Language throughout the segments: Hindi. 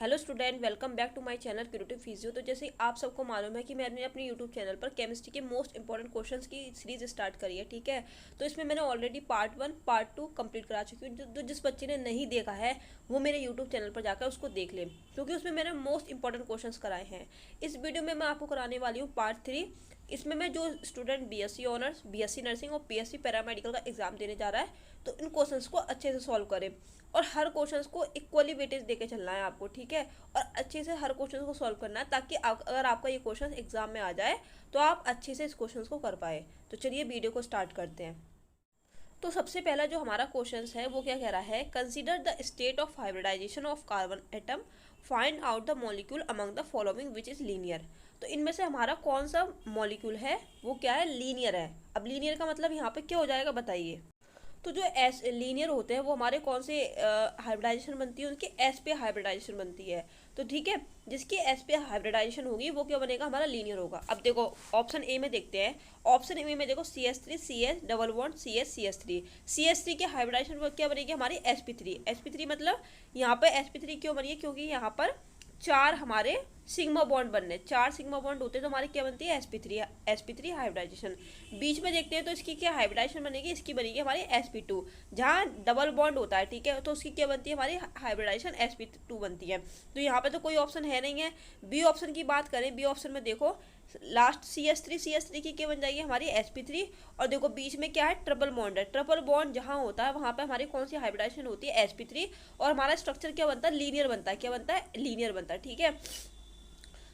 Hello student, welcome back to my channel creative physio. तो जैसे आप सबको मालूम है कि मैंने अपने यूट्यूब चैनल पर केमिस्ट्री के मोस्ट इंपॉर्टेंट क्वेश्चंस की सीरीज स्टार्ट करी है। ठीक है, तो इसमें मैंने ऑलरेडी पार्ट 1 पार्ट 2 कंप्लीट करा चुकी हूँ। जो जिस बच्चे ने नहीं देखा है वो मेरे यूट्यूब चैनल पर जाकर उसको देख ले, क्योंकि उसमें मैंने मोस्ट इंपॉर्टेंट क्वेश्चन कराए हैं। इस वीडियो में मैं आपको कराने वाली हूँ पार्ट 3। इसमें मैं जो student BSc honours, BSc nursing और पीएससी पैरामेडिकल का एग्जाम देने जा रहा है, तो इन क्वेश्चंस को अच्छे से सॉल्व करें और हर क्वेश्चंस को इक्वली वेटेज देके चलना है आपको। ठीक है, और अच्छे से हर क्वेश्चन को सॉल्व करना है, ताकि अगर आपका ये क्वेश्चन एग्जाम में आ जाए तो आप अच्छे से इस क्वेश्चन को कर पाए। तो चलिए वीडियो को स्टार्ट करते हैं। तो सबसे पहला जो हमारा क्वेश्चन है वो क्या कह रहा है, consider the state of hybridization of carbon atom, find out the molecule among the following which is linear. तो इनमें से हमारा कौन सा मॉलिक्यूल है वो क्या है, लीनियर है। अब लीनियर का मतलब यहाँ पे क्या हो जाएगा बताइए। तो जो एस लीनियर होते हैं वो हमारे कौन से हाइब्रिडाइजेशन बनती है, उनकी एस पे हाइब्रिडाइजेशन बनती है। तो ठीक है, जिसकी एस पे हाइब्रिडाइजेशन होगी वो क्या बनेगा, हमारा लीनियर होगा। अब देखो ऑप्शन ए में देखते हैं। ऑप्शन ए में देखो CH3 CS double bond CS CH3। CH3 के हाइब्रिडाइजेशन क्या बनेगी, हमारी sp3। sp3 मतलब यहाँ पे sp3 क्यों बनी है, क्योंकि यहाँ पर चार हमारे सिग्मा बॉन्ड बनने, चार सिग्मा बॉन्ड होते हैं तो हमारी क्या बनती है, sp3 हाइब्रिडाइजेशन। बीच में देखते हैं तो इसकी क्या हाइब्रिडाइजेशन बनेगी, इसकी बनेगी हमारी sp2। जहाँ डबल बॉन्ड होता है, ठीक है, तो उसकी क्या बनती है, हमारी हाइब्रिडाइजेशन sp2 बनती है। तो यहाँ पे तो कोई ऑप्शन है नहीं है। बी ऑप्शन की बात करें, बी ऑप्शन में देखो लास्ट CH3 की क्या बन जाएगी, हमारी sp3। और देखो बीच में क्या है, ट्रिपल बॉन्ड है। ट्रिपल बॉन्ड जहाँ होता है वहाँ पे हमारी कौन सी हाइब्रिडाइजेशन होती है, sp3। और हमारा स्ट्रक्चर क्या बनता है, लीनियर बनता है। क्या बनता है, लीनियर बनता है। ठीक है,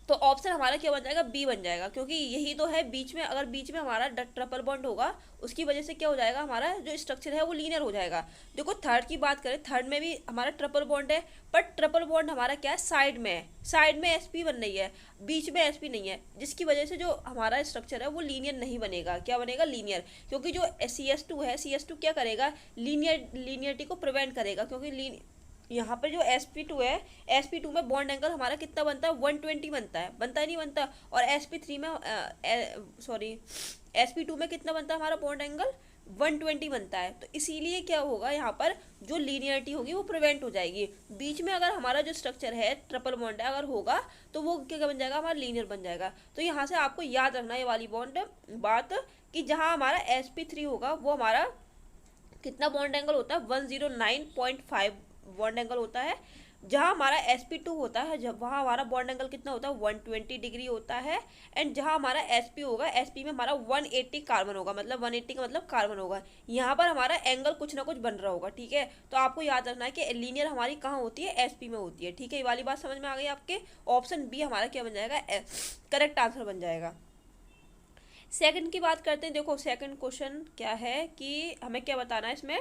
तो ऑप्शन हमारा क्या बन जाएगा, बी बन जाएगा, क्योंकि यही तो है बीच में। अगर बीच में हमारा ट्रिपल बॉन्ड होगा उसकी वजह से क्या हो जाएगा, हमारा जो स्ट्रक्चर है वो लीनियर हो जाएगा। देखो थर्ड की बात करें, थर्ड में भी हमारा ट्रिपल बॉन्ड है, पर ट्रिपल बॉन्ड हमारा क्या है, साइड में है। साइड में sp बन रही है, बीच में sp नहीं है, जिसकी वजह से जो हमारा स्ट्रक्चर है वो लीनियर नहीं बनेगा। क्या बनेगा, लीनियर। क्योंकि जो CS2 है, CS2 क्या करेगा, लीनियरिटी को प्रिवेंट करेगा। क्योंकि यहाँ पर जो sp2 है, sp2 में बॉन्ड एंगल हमारा कितना बनता है, 120 बनता है, बनता ही नहीं बनता। और sp3 में सॉरी sp2 में कितना बनता है हमारा बॉन्ड एंगल, 120 बनता है। तो इसीलिए क्या होगा, यहाँ पर जो लीनियरिटी होगी वो प्रिवेंट हो जाएगी। बीच में अगर हमारा जो स्ट्रक्चर है ट्रिपल बॉन्ड है अगर होगा तो वो क्या बन जाएगा, हमारा लीनियर बन जाएगा। तो यहाँ से आपको याद रखना ये वाली बॉन्ड बात, कि जहाँ हमारा sp3 होगा वो हमारा कितना बॉन्ड एंगल होता है, 109.5 बॉन्ड एंगल होता है। जहाँ हमारा sp2 होता है, जब वहाँ हमारा बॉन्ड एंगल कितना होता है, 120 डिग्री होता है। एंड जहाँ हमारा sp होगा, sp में हमारा 180 कार्बन होगा, मतलब 180 का मतलब कार्बन होगा। यहाँ पर हमारा एंगल कुछ ना कुछ बन रहा होगा। ठीक है, तो आपको याद रखना है कि लीनियर हमारी कहाँ होती है, sp में होती है। ठीक है, ये वाली बात समझ में आ गई आपके। ऑप्शन बी हमारा क्या बन जाएगा, करेक्ट आंसर बन जाएगा। सेकंड की बात करते हैं। देखो सेकंड क्वेश्चन क्या है कि हमें क्या बताना है इसमें,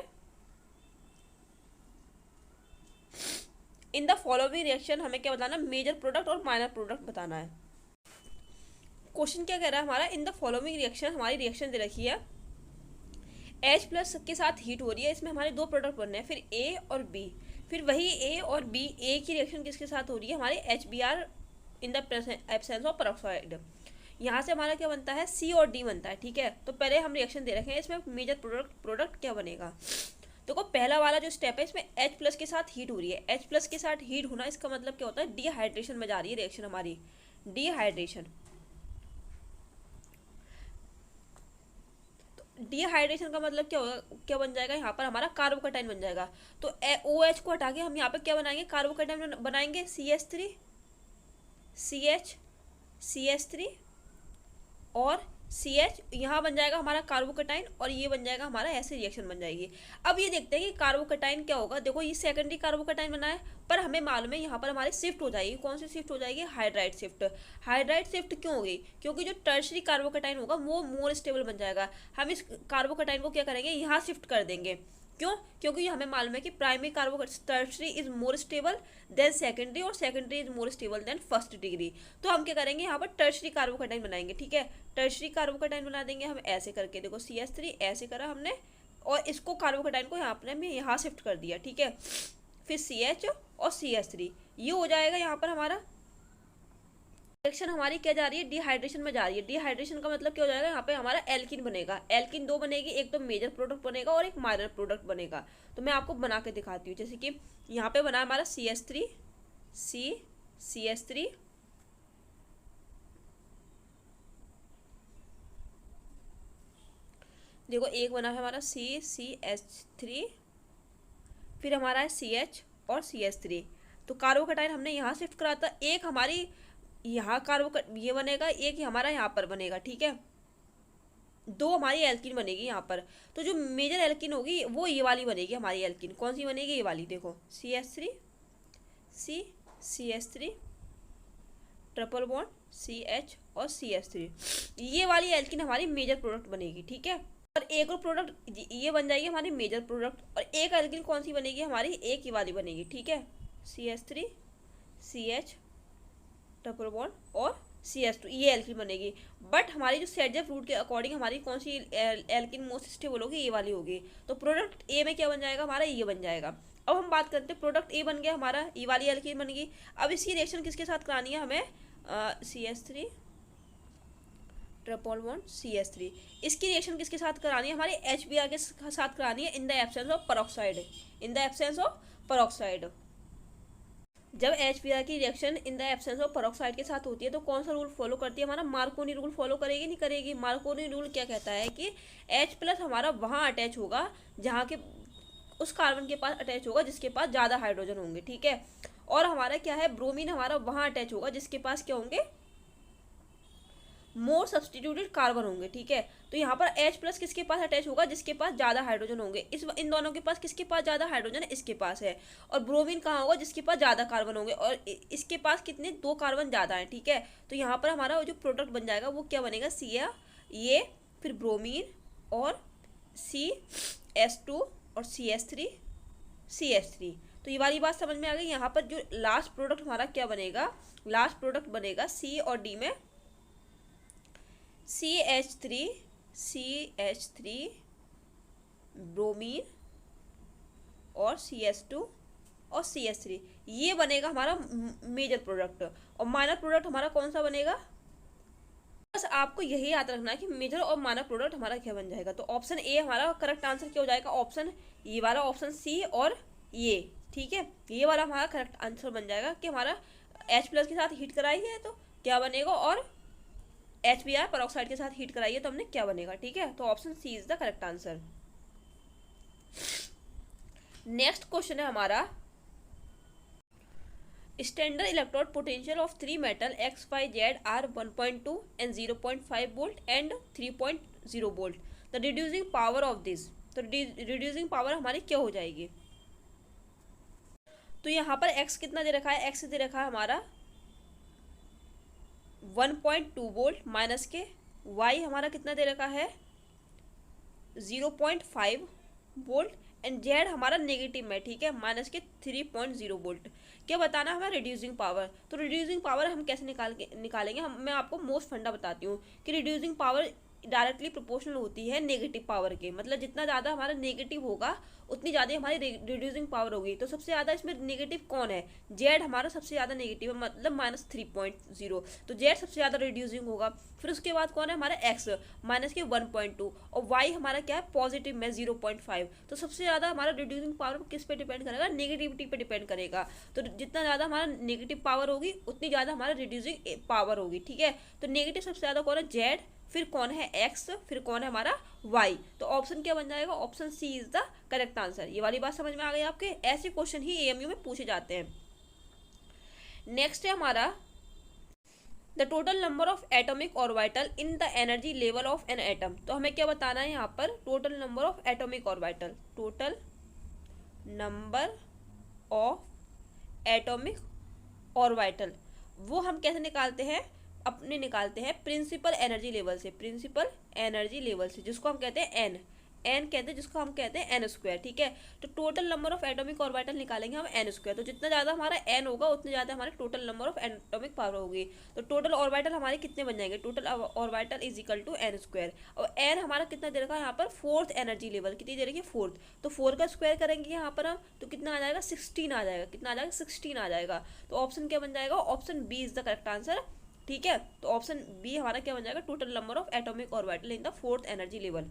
इन द फॉलोइंग रिएक्शन हमें क्या बताना है, मेजर प्रोडक्ट और माइनर प्रोडक्ट बताना है। क्वेश्चन क्या कह रहा है हमारा, इन द फॉलोइंग रिएक्शन, हमारी रिएक्शन दे रखी है, H प्लस के साथ हीट हो रही है, इसमें हमारे दो प्रोडक्ट बन रहे हैं, फिर A और B। फिर वही A और B, A की रिएक्शन किसके साथ हो रही है, हमारी HBr in the absence of peroxide. यहाँ से हमारा क्या बनता है, C और D बनता है। ठीक है, तो पहले हम रिएक्शन दे रखे हैं, इसमें मेजर प्रोडक्ट क्या बनेगा। देखो पहला वाला जो स्टेप है, इसमें H प्लस के साथ हीट हो रही है। H प्लस के साथ हीट होना, इसका मतलब क्या होता है, डिहाइड्रेशन में जा रही है रिएक्शन हमारी, डिहाइड्रेशन। डिहाइड्रेशन का मतलब क्या होगा, क्या बन जाएगा, यहाँ पर हमारा कार्बोकैटायन बन जाएगा। तो OH को हटा के हम यहाँ पे क्या बनाएंगे, कार्बोकैटायन बनाएंगे, CH3 CH CH3 और CH, यहाँ बन जाएगा हमारा कार्बोकैटायन, और ये बन जाएगा हमारा, ऐसे रिएक्शन बन जाएगी। अब ये देखते हैं कि कार्बोकैटायन क्या होगा। देखो ये सेकेंडरी कार्बोकैटायन बना है, पर हमें मालूम है यहाँ पर हमारी शिफ्ट हो जाएगी। कौन सी शिफ्ट हो जाएगी, हाइड्राइड शिफ्ट। हाइड्राइड शिफ्ट क्यों होगी, क्योंकि जो टर्शरी कार्बोकैटायन होगा वो मोर स्टेबल बन जाएगा। हम इस कार्बोकैटायन को क्या करेंगे, यहाँ शिफ्ट कर देंगे। क्यों, क्योंकि हमें मालूम है कि primary tertiary is more stable than secondary, और secondary is more stable than first degree. तो हम क्या करेंगे, यहाँ पर टर्शरी कार्बोकैटायन बनाएंगे। ठीक है, टर्शरी कार्बोकैटायन बना देंगे हम ऐसे करके। देखो CH3 ऐसे करा हमने, और इसको कार्बोकैटायन को यहाँ पर यहाँ शिफ्ट कर दिया। ठीक है, फिर CH और CH3, ये हो जाएगा। यहाँ पर हमारा रिएक्शन हमारी क्या जा रही है, डिहाइड्रेशन में जा रही है। डिहाइड्रेशन का मतलब क्या हो जाएगा, यहाँ पे हमारा एल्किन बनेगा। एल्किन दो बनेगी, एक तो मेजर प्रोडक्ट बनेगा और एक माइनर प्रोडक्ट बनेगा। तो मैं आपको बना के दिखाती हूँ। जैसे कि यहाँ पे बना हमारा CH3 CH3, देखो एक बना है हमारा CH3, फिर हमारा है CH और CH3। तो कार्बोकटाइन हमने यहाँ शिफ्ट करा था, एक हमारी यहाँ कार्बो ये बनेगा, एक हमारा यहाँ पर बनेगा, ठीक है। दो हमारी एल्किन बनेगी यहाँ पर। तो जो मेजर एल्किन होगी वो ये वाली बनेगी हमारी एल्किन। कौन सी बनेगी? ये वाली, देखो CH3, CH3, triple bond CH और CH3, ये वाली एल्किन हमारी मेजर प्रोडक्ट बनेगी, ठीक है। और एक और प्रोडक्ट ये बन जाएगी हमारी मेजर प्रोडक्ट, और एक एल्किन कौन सी बनेगी हमारी? एक ही वाली बनेगी, ठीक है। CH3, CH, ट्रिपल बॉन्ड और CH2, ये एल्किन बनेगी। बट हमारी जो सेडजेफ रूट के अकॉर्डिंग हमारी कौन सी एल्किन मोस्ट स्टेबल होगी? ये वाली होगी। तो प्रोडक्ट ए में क्या बन जाएगा हमारा? ये बन जाएगा। अब हम बात करते हैं, प्रोडक्ट ए बन गया हमारा, ये वाली एल्किन बन गई। अब इसकी रिएक्शन किसके साथ करानी है हमें? CH3, ट्रिपल बॉन्ड CH3, इसकी रिएक्शन किसके साथ करानी है? हमारी HBr के साथ करानी है, in the absence of peroxide, in the absence of peroxide. जब HBr की reaction in the absence of peroxide के साथ होती है तो कौन सा रूल फॉलो करती है? हमारा मार्कोनी रूल फॉलो करेगी, नहीं करेगी? मार्कोनी रूल क्या कहता है कि H+ हमारा वहाँ अटैच होगा जहाँ के उस कार्बन के पास अटैच होगा जिसके पास ज़्यादा हाइड्रोजन होंगे, ठीक है। और हमारा क्या है? ब्रोमीन हमारा वहाँ अटैच होगा जिसके पास क्या होंगे? मोर सब्सटीट्यूटेड कार्बन होंगे, ठीक है। तो यहाँ पर H+ किसके पास अटैच होगा? जिसके पास ज़्यादा हाइड्रोजन होंगे। इन दोनों के पास किसके पास ज़्यादा हाइड्रोजन है? इसके पास है। और ब्रोमीन कहाँ होगा? जिसके पास ज़्यादा कार्बन होंगे, और इसके पास कितने? 2 कार्बन ज़्यादा है, ठीक है। तो यहाँ पर हमारा जो प्रोडक्ट बन जाएगा वो क्या बनेगा? ये फिर ब्रोमीन और CH2 और CH3। तो ये वाली बात समझ में आ गई। यहाँ पर जो लास्ट प्रोडक्ट हमारा क्या बनेगा? लास्ट प्रोडक्ट बनेगा C और D में CH3, ब्रोमीन और CH2 और CH3, ये बनेगा हमारा मेजर प्रोडक्ट। और माइनर प्रोडक्ट हमारा कौन सा बनेगा? बस आपको यही याद रखना है कि मेजर और माइनर प्रोडक्ट हमारा क्या बन जाएगा। तो ऑप्शन ए हमारा करेक्ट आंसर क्या हो जाएगा? ऑप्शन ये वाला, ऑप्शन C और ये, ठीक है। ये वाला हमारा करेक्ट आंसर बन जाएगा कि हमारा H+ के साथ हीट कराई है तो क्या बनेगा, और HBr पेरोक्साइड के साथ हीट कराइए तो हमने क्या बनेगा, ठीक है। तो option C is the correct answer. Next question है हमारा, standard electrode potential of 3 metal X, Y, Z are 1.2 and 0.5 volt and 3.0 volt. The reducing power of this, तो रिड्यूसिंग पावर हमारी क्या हो जाएगी? तो यहाँ पर X कितना दे रखा है? X दे रखा है हमारा 1.2 वोल्ट माइनस के, Y हमारा कितना दे रखा है? 0.5 वोल्ट एंड Z हमारा नेगेटिव में, ठीक है, माइनस के 3.0 वोल्ट। क्या बताना है हमारा? Reducing power. तो रिड्यूसिंग पावर हम कैसे निकालेंगे? मैं आपको मोस्ट फंडा बताती हूँ कि रिड्यूसिंग पावर डायरेक्टली प्रोपोर्शनल होती है नेगेटिव पावर के। मतलब जितना ज़्यादा हमारा नेगेटिव होगा उतनी ज़्यादा हमारी रिड्यूसिंग पावर होगी। तो सबसे ज़्यादा इसमें नेगेटिव कौन है? जेड हमारा सबसे ज़्यादा नेगेटिव है, मतलब -3.0। तो जेड सबसे ज़्यादा रिड्यूसिंग होगा। फिर उसके बाद कौन है? हमारा एक्स माइनस के 1.2, और वाई हमारा क्या है? पॉजिटिव में 0.5। तो सबसे ज़्यादा हमारा रिड्यूसिंग पावर किस पे डिपेंड करेगा? नेगेटिविटी पे डिपेंड करेगा। तो जितना ज़्यादा हमारा नेगेटिव पावर होगी उतनी ज़्यादा हमारा रिड्यूसिंग पावर होगी, ठीक है। तो नेगेटिव सबसे ज़्यादा कौन है? जेड, फिर कौन है? एक्स, फिर कौन है हमारा? वाई। तो ऑप्शन क्या बन जाएगा? Option C is the correct answer. ये वाली बात समझ में आ गई आपके? ऐसे क्वेश्चन ही एएमयू में पूछे जाते हैं। नेक्स्ट है हमारा the total number of atomic orbital in the energy level of an atom. तो हमें क्या बताना है यहाँ पर? Total number of atomic orbital, total number of atomic orbital वो हम कैसे निकालते हैं? अपने निकालते हैं प्रिंसिपल एनर्जी लेवल से, प्रिंसिपल एनर्जी लेवल से, जिसको हम कहते हैं एन कहते हैं, जिसको हम कहते हैं एन स्क्वायर, ठीक है। तो total number of atomic orbital निकालेंगे हम एन स्क्वायर। तो जितना ज़्यादा हमारा एन होगा उतनी ज़्यादा हमारे total number of atomic power होगी। तो टोटल ऑर्बिटल हमारे कितने बन जाएंगे? Total orbital is equal to N square. और एन हमारा कितना दे रखा है यहाँ पर? Fourth energy level. कितनी दे रखी है? 4। तो 4 का स्क्वायर करेंगे यहाँ पर हम, तो कितना आ जाएगा? 16 आ जाएगा। कितना आ जाएगा? 16 आ जाएगा। तो ऑप्शन क्या बन जाएगा? Option B is the correct answer, ठीक है। तो ऑप्शन बी हमारा क्या बन जाएगा? Total number of atomic orbital in the 4th energy level.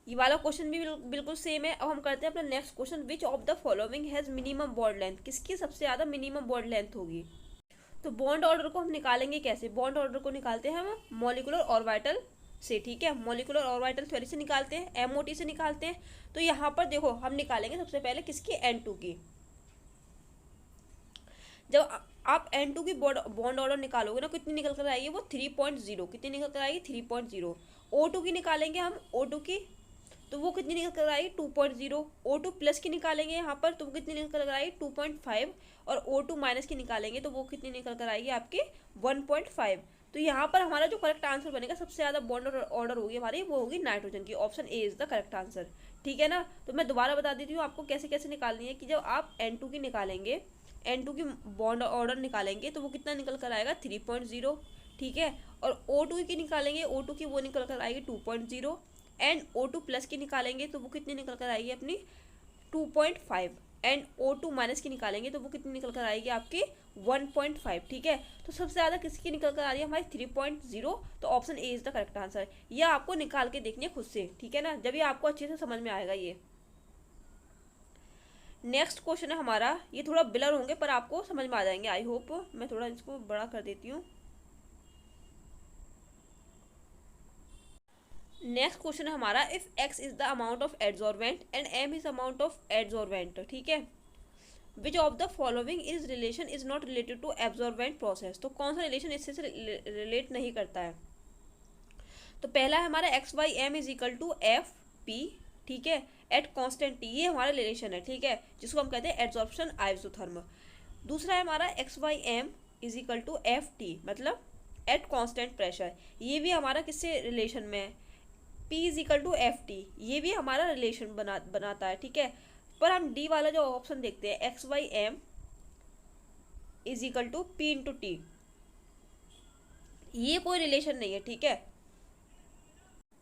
ये वाला क्वेश्चन भी बिल्कुल सेम है। अब हम करते हैं अपना next question, which of the following has minimum bond length, किसकी सबसे ज़्यादा मिनिमम बॉन्ड लेंथ होगी। तो बॉन्ड ऑर्डर को हम निकालेंगे कैसे, बॉन्ड ऑर्डर को निकालते हैं हम मॉलिक्यूलर ऑर्बिटल से, ठीक है, मॉलिक्यूलर ऑर्बिटल थ्योरी से निकालते हैं, एमओटी से निकालते हैं। तो यहाँ पर देखो हम निकालेंगे सबसे पहले किसकी, N2 की। जब आप N2 की बॉन्ड ऑर्डर निकालोगे ना, कितनी निकल कर आएगी वो 3.0, कितनी निकल कर आएगी 3.0। O2 की निकालेंगे हम, O2 की, तो वो कितनी निकल कर आएगी 2.0। O2 प्लस की निकालेंगे यहाँ पर, तो वो कितनी निकल कर आएगी 2.5। और O2 माइनस की निकालेंगे तो वो कितनी निकल कर आएगी आपकी 1.5। तो यहाँ पर हमारा जो करेक्ट आंसर बनेगा, सबसे ज़्यादा बॉन्ड ऑर्डर होगी हमारी, वो होगी नाइट्रोजन की, option A is the correct answer, ठीक है ना। तो मैं दोबारा बता देती हूँ आपको कैसे कैसे निकालनी है, कि जब आप N2 की निकालेंगे, N2 की बॉन्ड ऑर्डर निकालेंगे तो वो कितना निकल कर आएगा 3.0, ठीक है। और O2 की निकालेंगे, O2 की वो निकल कर आएगी 2.0। एंड O2 प्लस की निकालेंगे तो वो कितनी निकल कर आएगी अपनी 2.5। एंड O2 माइनस की निकालेंगे तो वो कितनी निकल कर आएगी आपकी 1.5, ठीक है। तो सबसे ज़्यादा किसकी निकल कर आ रही है हमारी 3.0, तो option A is the correct answer. यह आपको निकाल के देखनी है खुद से, ठीक है ना, जब ये आपको अच्छे से समझ में आएगा ये। नेक्स्ट क्वेश्चन है हमारा, ये थोड़ा ब्लर होंगे पर आपको समझ में आ जाएंगे, आई होप। मैं थोड़ा इसको बड़ा कर देती हूँ। नेक्स्ट क्वेश्चन है हमारा, if x is the amount of adsorbent and m is amount of adsorbent, ठीक है, which of the following is relation is not related to absorbent process. तो कौन सा रिलेशन इससे से रिलेट नहीं करता है। तो पहला है हमारा x by m is equal to F P, ठीक है, एट कॉन्स्टेंट टी, ये हमारा रिलेशन है, ठीक है, जिसको हम कहते हैं एड्सॉर्प्शन आइसोथर्म। दूसरा है हमारा x by m is equal to F T, मतलब एट कॉन्स्टेंट प्रेशर, ये भी हमारा किससे रिलेशन में है, P is equal to F T, ये भी हमारा रिलेशन बनाता है, ठीक है। पर हम डी वाला जो ऑप्शन देखते हैं, x by m is equal to P into T, ये कोई रिलेशन नहीं है, ठीक है।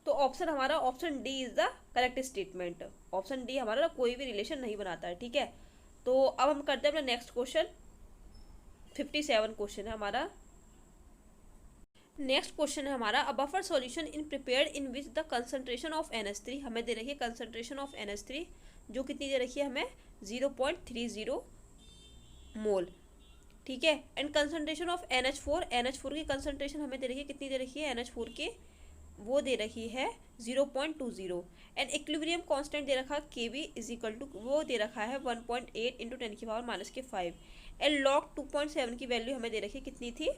तो ऑप्शन हमारा option D is the correct statement, option D हमारा कोई भी रिलेशन नहीं बनाता है, ठीक है। तो अब हम करते हैं अपना नेक्स्ट क्वेश्चन, 57 क्वेश्चन है हमारा। नेक्स्ट क्वेश्चन है हमारा, a buffer solution in prepared in which the concentration of NH3, हमें दे रखी है कंसंट्रेशन ऑफ NH3 जो कितनी दे रखी है हमें 0.30 मोल, ठीक है। एंड कंसंट्रेशन ऑफ NH4 की कंसंट्रेशन हमें दे रखी है, कितनी दे रखी है NH4 की, वो दे रखी है 0.20। एंड इक्विलिब्रियम कांस्टेंट दे रखा Kb इज इक्वल टू, वो दे रखा है 1.8 इंटू 10⁻⁻5। एंड लॉग 2.7 की वैल्यू हमें दे रखी है, कितनी थी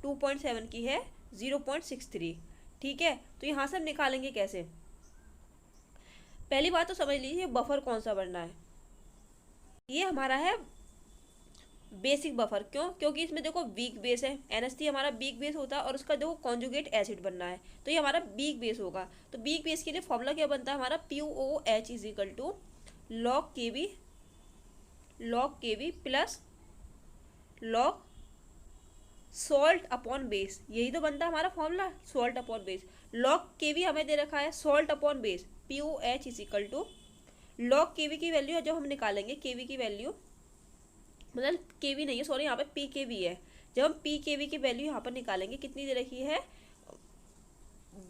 2.7 की है 0.63, ठीक है। तो यहाँ से हम निकालेंगे कैसे, पहली बात तो समझ लीजिए बफर कौन सा बनना है। ये हमारा है बेसिक बफर, क्यों, क्योंकि इसमें देखो वीक बेस है, NH3 हमारा वीक बेस होता है और उसका देखो कॉन्जुगेट एसिड बनना है, तो ये हमारा वीक बेस होगा। तो वीक बेस के लिए फॉर्मूला क्या बनता है हमारा, POH is equal to log KV plus log salt upon base, यही तो बनता है हमारा formula, salt upon base. Log KV हमें दे रखा है salt upon base, POH is equal to log KV की वैल्यू है जो हम निकालेंगे, केवी की वैल्यू, मतलब केवी नहीं है सॉरी, यहाँ पे PKV है, जब हम PKV की वैल्यू यहाँ पर निकालेंगे कितनी दे रखी है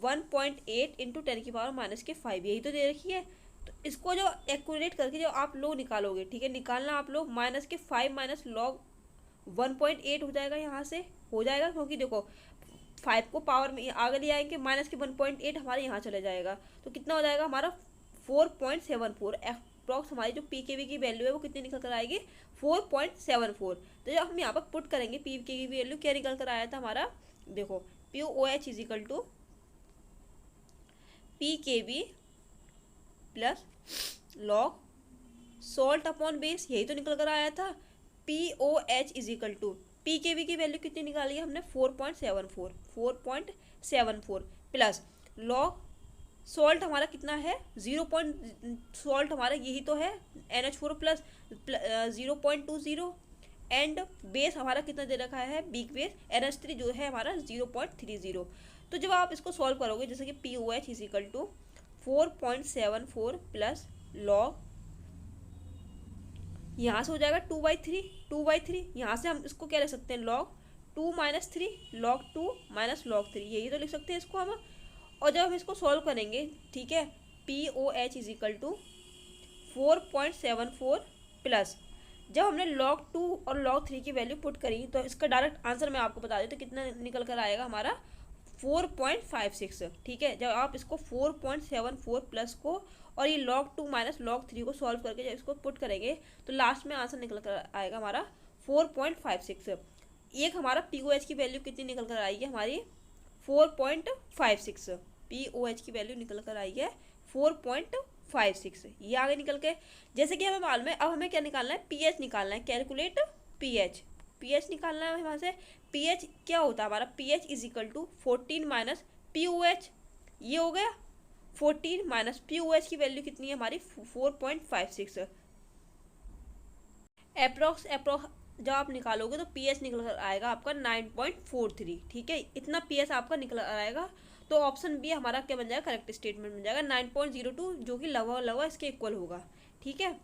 1.8 इंटू 10⁻⁻5, यही तो दे रखी है। तो इसको जो एक्यूरेट करके जो आप लोग निकालोगे, ठीक है, निकालना आप लोग -5 माइनस लॉग 1.8 हो जाएगा, यहाँ से हो जाएगा, क्योंकि देखो 5 को पावर में आगे ले आएंगे, -1.8 हमारे यहाँ चले जाएगा, तो कितना हो जाएगा हमारा 4.74। अप्रॉक्स हमारी जो PKV की वैल्यू है वो कितनी निकल कर आएगी 4.74। तो जब हम यहाँ पर पुट करेंगे PKV की वैल्यू क्या निकल कर आया था हमारा, देखो POH is equal to PKV plus log salt upon base, यही तो निकल कर आया था। POH is equal to PKV की वैल्यू कितनी निकाली है हमने 4.74 प्लस लॉग सॉल्ट हमारा कितना है 0. सॉल्ट हमारा यही तो है NH4 प्लस 0.20 एंड बेस हमारा कितना दे रखा है बिग बेस NH3 जो है हमारा 0.30। तो जब आप इसको सॉल्व करोगे जैसे कि POH is equal to 4.74 plus log, यहाँ से हो जाएगा 2/3, यहाँ से हम इसको क्या लिख सकते हैं log 2 - 3, log 2 - log 3, यही तो लिख सकते हैं इसको हम। और जब हम इसको सॉल्व करेंगे, ठीक है, POH is equal to 4.74 plus, जब हमने log 2 और log 3 की वैल्यू पुट करी तो इसका डायरेक्ट आंसर मैं आपको बता दें तो कितना निकल कर आएगा हमारा 4.56। ठीक है, जब आप इसको 4.74 प्लस को और ये log 2 माइनस log 3 को सॉल्व करके जब इसको पुट करेंगे तो लास्ट में आंसर निकल कर आएगा हमारा 4.56। एक हमारा POH की वैल्यू कितनी निकल कर आई है हमारी 4.56। POH की वैल्यू निकल कर आई है 4.56, ये आगे निकल के जैसे कि हमें मालूम है। अब हमें क्या निकालना है, PH निकालना है, कैलकुलेट PH निकालना है वहाँ से। PH क्या होता है हमारा, PH is equal to 14 minus POH, ये हो गया 14 माइनस POH की वैल्यू कितनी है हमारी 4.56। अप्रोक्स जब आप निकालोगे तो PH निकल कर आएगा आपका 9.43। ठीक है, इतना PH आपका निकल आएगा तो ऑप्शन बी हमारा क्या बन जाएगा, करेक्ट स्टेटमेंट बन जाएगा 9.02, जो कि लगभग इसके इक्वल होगा। ठीक है,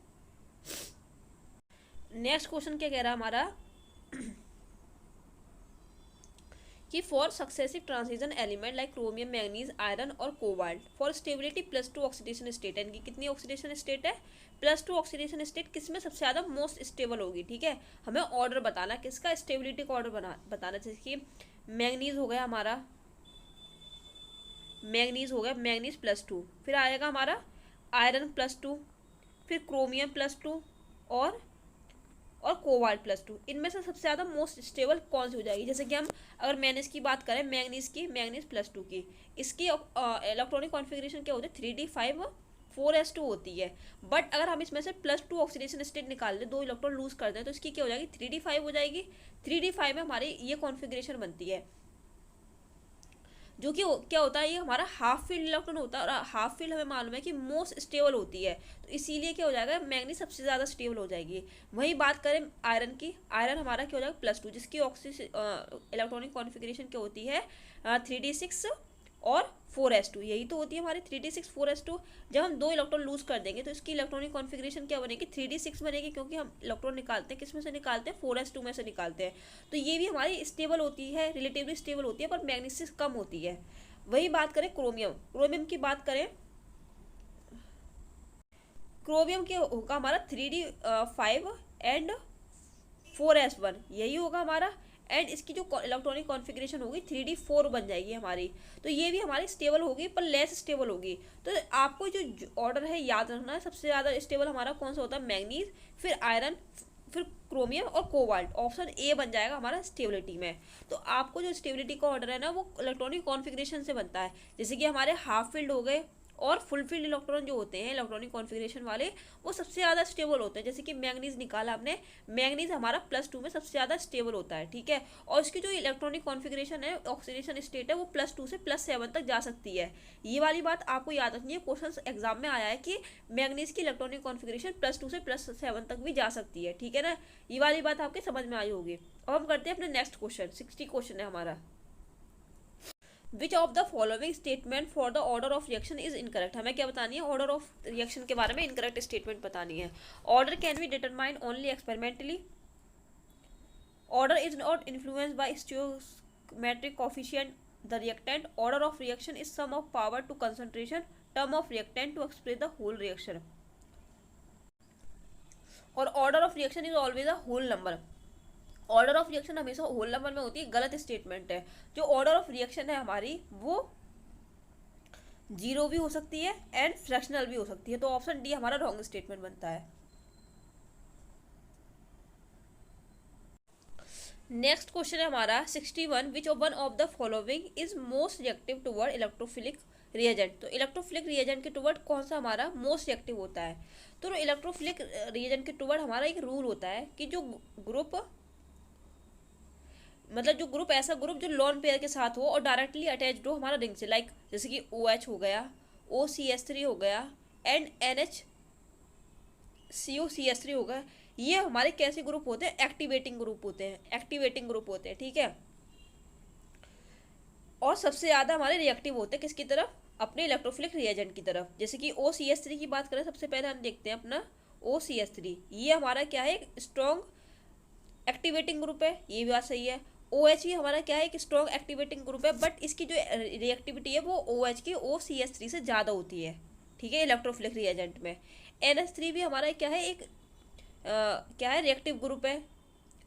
नेक्स्ट क्वेश्चन क्या कह रहा है हमारा कि for successive transition element like chromium, manganese, iron और cobalt for stability +2 oxidation state, इनकी कितनी ऑक्सीडेशन स्टेट है, +2 ऑक्सीडेशन स्टेट, किसमें सबसे ज़्यादा मोस्ट स्टेबल होगी। ठीक है, हमें ऑर्डर बताना, किसका स्टेबिलिटी का ऑर्डर बताना, जैसे कि मैग्नीज हो गया हमारा, मैग्नीज हो गया, मैग्नीज +2, फिर आएगा हमारा आयरन +2, फिर क्रोमियम +2 और कोबाल्ट +2। इनमें से सबसे ज़्यादा मोस्ट स्टेबल कौन सी हो जाएगी। जैसे कि हम अगर मैग्नीज की बात करें, मैग्नीज +2 की, इसकी इलेक्ट्रॉनिक कॉन्फ़िगरेशन क्या होती है 3d5 4s2 होती है। बट अगर हम इसमें से +2 ऑक्सीडेशन स्टेट निकाल दें, 2 इलेक्ट्रॉन लूज कर दें, तो इसकी क्या हो जाएगी 3d5 हो जाएगी। 3d5 में हमारी ये कॉन्फ़िगरेशन बनती है, जो कि क्या होता है, ये हमारा हाफ फील्ड इलेक्ट्रॉन होता है और हाफ फील्ड हमें मालूम है कि मोस्ट स्टेबल होती है, तो इसीलिए क्या हो जाएगा, मैग्नीज सबसे ज़्यादा स्टेबल हो जाएगी। वही बात करें आयरन की, आयरन हमारा क्या हो जाएगा +2, जिसकी इलेक्ट्रॉनिक कॉन्फ़िगरेशन क्या होती है 3d6 और 4s2, यही तो होती है हमारी 3d6 4s2। जब हम 2 इलेक्ट्रॉन लूज कर देंगे तो इसकी इलेक्ट्रॉनिक कॉन्फ़िगरेशन क्या बनेगी 3d6 बनेगी, क्योंकि हम इलेक्ट्रॉन निकालते हैं किस में से निकालते हैं 4s2 में से निकालते हैं, तो ये भी हमारी स्टेबल होती है, रिलेटिवली स्टेबल होती है, पर मैग्नीज से कम होती है। वही बात करें क्रोमियम की बात करें, क्रोमियम के होगा हमारा 3d5 एंड 4s1, यही होगा हमारा, एंड इसकी जो इलेक्ट्रॉनिक कॉन्फ़िगरेशन होगी 3d4 बन जाएगी हमारी, तो ये भी हमारी स्टेबल होगी पर लेस स्टेबल होगी। तो आपको जो ऑर्डर है याद रखना है, सबसे ज़्यादा स्टेबल हमारा कौन सा होता है, मैग्नीज, फिर आयरन, फिर क्रोमियम और कोबाल्ट, ऑप्शन ए बन जाएगा हमारा स्टेबिलिटी में। तो आपको जो स्टेबिलिटी का ऑर्डर है ना वो इलेक्ट्रॉनिक कॉन्फ़िगरेशन से बनता है, जैसे कि हमारे हाफ फील्ड हो गए और फुल फील्ड इलेक्ट्रॉन जो होते हैं इलेक्ट्रॉनिक कॉन्फ़िगरेशन वाले, वो सबसे ज़्यादा स्टेबल होते हैं। जैसे कि मैग्नीज निकाला आपने, मैग्नीज हमारा +2 में सबसे ज़्यादा स्टेबल होता है। ठीक है, और इसकी जो इलेक्ट्रॉनिक कॉन्फ़िगरेशन है, ऑक्सीडेशन स्टेट है, वो +2 से +7 तक जा सकती है। ये वाली बात आपको याद रखनी है, क्वेश्चन एग्जाम में आया है कि मैग्नीज की इलेक्ट्रॉनिक कॉन्फ़िगरेशन +2 से +7 तक भी जा सकती है। ठीक है ना, ये वाली बात आपके समझ में आई होगी। अब हम करते हैं अपने नेक्स्ट क्वेश्चन, 60 क्वेश्चन है हमारा। Which of the following statement for the order of reaction is incorrect, हमें क्या बतानी है, ऑर्डर ऑफ रिएक्शन के बारे में इनकरेक्ट स्टेटमेंट बतानी है। Order can be determined only experimentally, order is not influenced by stoichiometric coefficient, the reactant, order of reaction is sum of power to concentration, term of reactant to express the whole reaction, और order of reaction is always a whole number. Order of reaction हमेशा होल नंबर में होती है, गलत स्टेटमेंट है। जो ऑर्डर ऑफ रिएक्शन है हमारी वो 0 भी हो सकती है एंड फ्रैक्शनल भी हो सकती है, तो ऑप्शन डी हमारा रॉन्ग स्टेटमेंट बनता है। नेक्स्ट क्वेश्चन है हमारा 61, विच one of the following is most reactive toward electrophilic reagent, तो इलेक्ट्रोफिलिक रिएजेंट के टुवर्ड कौन सा हमारा मोस्ट रिएक्टिव होता है। तो इलेक्ट्रोफिलिक रिएजेंट के टुवर्ड हमारा एक रूल होता है कि जो ग्रुप जो ग्रुप ऐसा ग्रुप जो लॉन पेयर के साथ हो और डायरेक्टली अटैच्ड हो हमारा रिंग से, लाइक जैसे कि OH हो गया, OCH3 हो गया एंड NHCOCH3 हो गया, ये हमारे कैसे ग्रुप होते हैं, एक्टिवेटिंग ग्रुप होते हैं, एक्टिवेटिंग ग्रुप होते हैं। ठीक है, और सबसे ज़्यादा हमारे रिएक्टिव होते हैं किसकी तरफ, अपने इलेक्ट्रोफिलिक रिएजेंट की तरफ। जैसे कि OCH3 की बात करें, सबसे पहले हम देखते हैं अपना OCH3, ये हमारा क्या है, एक स्ट्रॉन्ग एक्टिवेटिंग ग्रुप है, ये भी बात सही है। OH भी हमारा क्या है, एक स्ट्रॉन्ग एक्टिवेटिंग ग्रुप है, बट इसकी जो रिएक्टिविटी है वो OH की OCH3 से ज़्यादा होती है। ठीक है, इलेक्ट्रोफिलिक रिएजेंट में। NH3 भी हमारा क्या है, एक क्या है, रिएक्टिव ग्रुप है,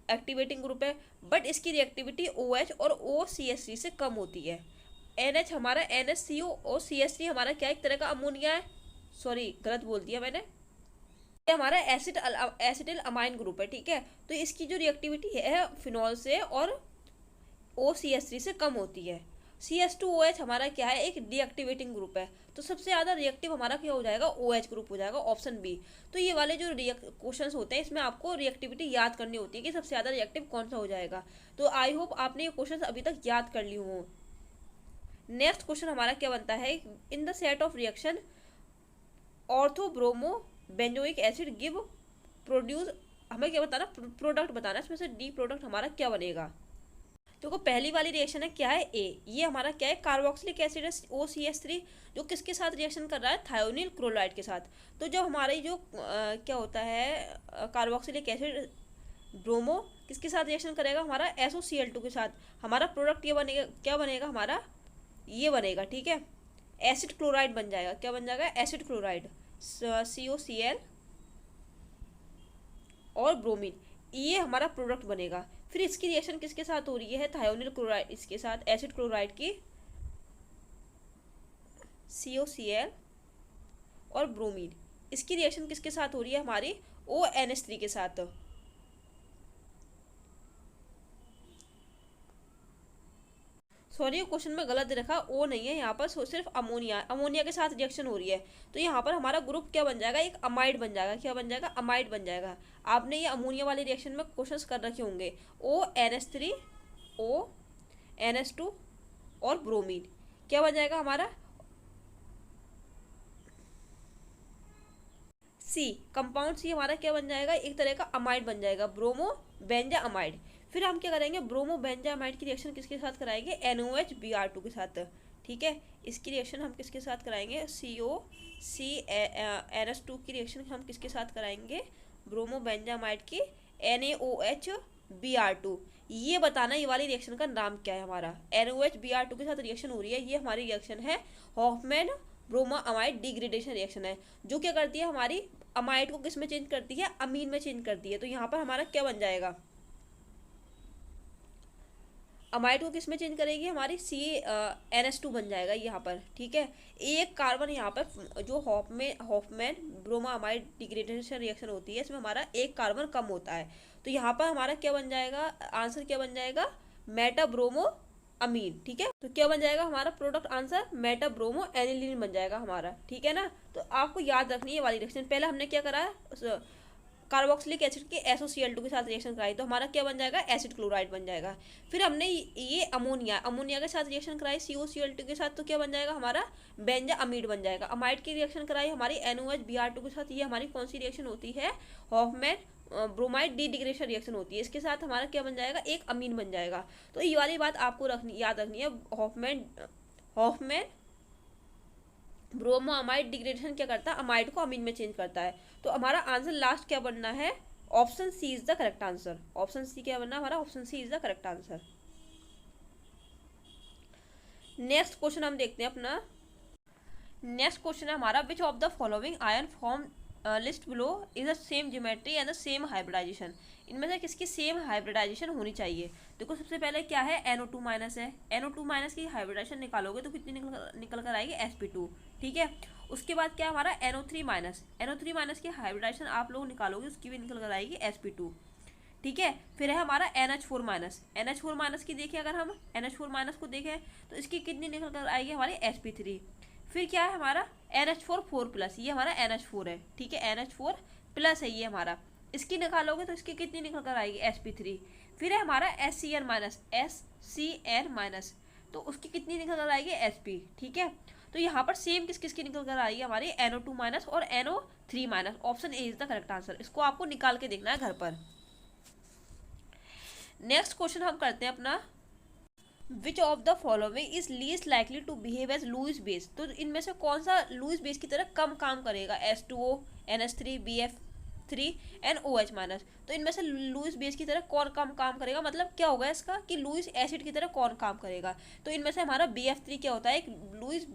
एक्टिवेटिंग ग्रुप है, बट इसकी रिएक्टिविटी OH और OCH3 से कम होती है। NH हमारा NHCO और CH3 हमारा क्या एक तरह का अमोनिया है, सॉरी गलत बोल दिया मैंने, ये हमारा एसिटिल अमाइन ग्रुप है, ठीक है। तो इसकी जो रिएक्टिविटी है फिनॉल से और OCH3 से कम होती है। CH2OH हमारा क्या है, एक डीएक्टिवेटिंग ग्रुप है, तो सबसे ज़्यादा रिएक्टिव हमारा क्या हो जाएगा, OH ग्रुप हो जाएगा, ऑप्शन बी। तो ये वाले जो क्वेश्चंस होते हैं इसमें आपको रिएक्टिविटी याद करनी होती है कि सबसे ज़्यादा रिएक्टिव कौन सा हो जाएगा। तो आई होप आपने ये क्वेश्चन अभी तक याद कर ली हो। नेक्स्ट क्वेश्चन हमारा क्या बनता है, in the set of reaction ortho bromo benzoic acid give produce, हमें क्या बताना, प्रोडक्ट बताना, इसमें से डी प्रोडक्ट हमारा क्या बनेगा। देखो पहली वाली रिएक्शन है क्या है, ए, ये हमारा क्या है, कार्बोक्सिलिक एसिड है OCH3, जो किसके साथ रिएक्शन कर रहा है, थायोनिल क्लोराइड के साथ। तो जब हमारी जो क्या होता है, कार्बोक्सिलिक एसिड ब्रोमो किसके साथ रिएक्शन करेगा, हमारा SOCl2 के साथ, हमारा प्रोडक्ट ये बनेगा, क्या बनेगा हमारा, ये बनेगा, ठीक है, एसिड क्लोराइड बन जाएगा। क्या बन जाएगा, एसिड क्लोराइड, COCl और ब्रोमीन, ये हमारा प्रोडक्ट बनेगा। फिर इसकी रिएक्शन किसके साथ हो रही है, थायोनिल क्लोराइड इसके साथ, एसिड क्लोराइड की, COCl और ब्रोमीन, इसकी रिएक्शन किसके साथ हो रही है, हमारी ONH3 के साथ। सॉरी क्वेश्चन में गलत रखा, ओ नहीं है यहाँ पर, सिर्फ अमोनिया के साथ रिएक्शन हो रही है। तो यहाँ पर हमारा ग्रुप क्या बन जाएगा, एक अमाइड बन जाएगा। क्या बन जाएगा, अमाइड बन जाएगा। आपने ये अमोनिया वाले रिएक्शन में क्वेश्चंस कर रखे होंगे, ONH3 ONH2 और ब्रोमीन, क्या बन जाएगा हमारा, सी, कंपाउंड सी हमारा क्या बन जाएगा, एक तरह का अमाइड बन जाएगा, ब्रोमो बेंजा अमाइड। फिर हम क्या करेंगे, ब्रोमो बेंजा अमाइड की रिएक्शन किसके साथ कराएंगे, NOH-Br2 के साथ, ठीक है। इसकी रिएक्शन हम किसके साथ कराएंगे, COCNH2 की रिएक्शन हम किसके साथ कराएंगे, ब्रोमो बेंजा अमाइड की NaOH-Br2। ये बताना ये वाली रिएक्शन का नाम क्या है, हमारा NOH-Br2 के साथ रिएक्शन हो रही है, ये हमारी रिएक्शन है हॉफमैन ब्रोमा अमाइड डिग्रेडेशन रिएक्शन है, जो क्या करती है, हमारी अमाइड को किस में चेंज करती है, अमीन में चेंज करती है। तो यहाँ पर हमारा क्या बन जाएगा, अमाइड को किस में चेंज करेगी, हमारी NH2 बन जाएगा यहाँ पर, ठीक है। एक कार्बन यहाँ पर जो हॉफमैन ब्रोमा अमाइड डिग्रेडेशन रिएक्शन होती है, इसमें हमारा एक कार्बन कम होता है। तो यहाँ पर हमारा क्या बन जाएगा, आंसर क्या बन जाएगा, मेटाब्रोमो अमीन, ठीक है। तो क्या बन जाएगा हमारा प्रोडक्ट आंसर, मेटाब्रोमो एनिलीन बन जाएगा हमारा, ठीक है ना। तो आपको याद रखनी है वाली रिएक्शन। पहले हमने क्या करा है, कार्बोक्सिलिक एसिड के SOCl2 के साथ रिएक्शन कराई, तो हमारा क्या बन जाएगा, एसिड क्लोराइड बन जाएगा। फिर हमने ये अमोनिया के साथ रिएक्शन कराई COCl2 के साथ, तो क्या बन जाएगा हमारा, बेंजा अमीड बन जाएगा। अमाइड की रिएक्शन कराई हमारी NOH-Br2 के साथ, ये हमारी कौन सी रिएक्शन होती है, हॉफमैन ब्रोमाइड डिग्रेडेशन रिएक्शन होती है। इसके साथ हमारा क्या बन जाएगा, एक अमीन बन जाएगा। तो ये वाली बात आपको याद रखनी है, हॉफमैन ब्रोमोअमाइड डिग्रेडेशन क्या करता है, अमाइड को अमीन में चेंज करता है। तो हमारा आंसर लास्ट क्या बनना है, option C is the correct answer. Option C क्या बनना है हमारा, option C is the correct answer. Next question हम देखते हैं अपना। नेक्स्ट क्वेश्चन है हमारा, which of the following ion form list below is the same geometry and the same hybridization. इनमें से किसकी सेम हाइब्रिडाइजेशन होनी चाहिए। देखो सबसे पहले क्या है, NO2 माइनस है, NO2 माइनस की हाइब्रिडाइजेशन निकालोगे तो कितनी निकल कर आएगी, Sp2, ठीक है। उसके बाद क्या हमारा NO3 माइनस की हाइब्रिडाइजेशन आप लोग निकालोगे, उसकी भी निकल कर आएगी Sp2, ठीक है। फिर है हमारा NH4 माइनस की देखें, अगर हम NH4 माइनस को देखें तो इसकी कितनी निकल कर आएगी हमारी Sp3। फिर क्या है हमारा NH4 4+, ये हमारा NH4 है, ठीक है, NH4 प्लस है ये हमारा, इसकी निकालोगे तो इसकी कितनी निकल कर आएगी Sp3। फिर है हमारा SCN माइनस, तो उसकी कितनी निकल कर आएगी Sp, ठीक है। तो यहाँ पर सेम किसकी निकल कर आएगी हमारी NO2 माइनस और NO3 minus. Option A is the correct answer. इसको आपको निकाल के देखना है घर पर। नेक्स्ट क्वेश्चन हम करते हैं अपना, which of the following is least likely to behave as Lewis base. तो इनमें से कौन सा लुईस बेस की तरह कम काम करेगा, H2O, NH3, BF, BF3NOH-। तो इनमें से लुईस बेस की तरह कौन काम करेगा, मतलब क्या होगा इसका कि लुईस एसिड की तरह कौन काम करेगा। तो इनमें से हमारा BF3 क्या होता है, एक लुईस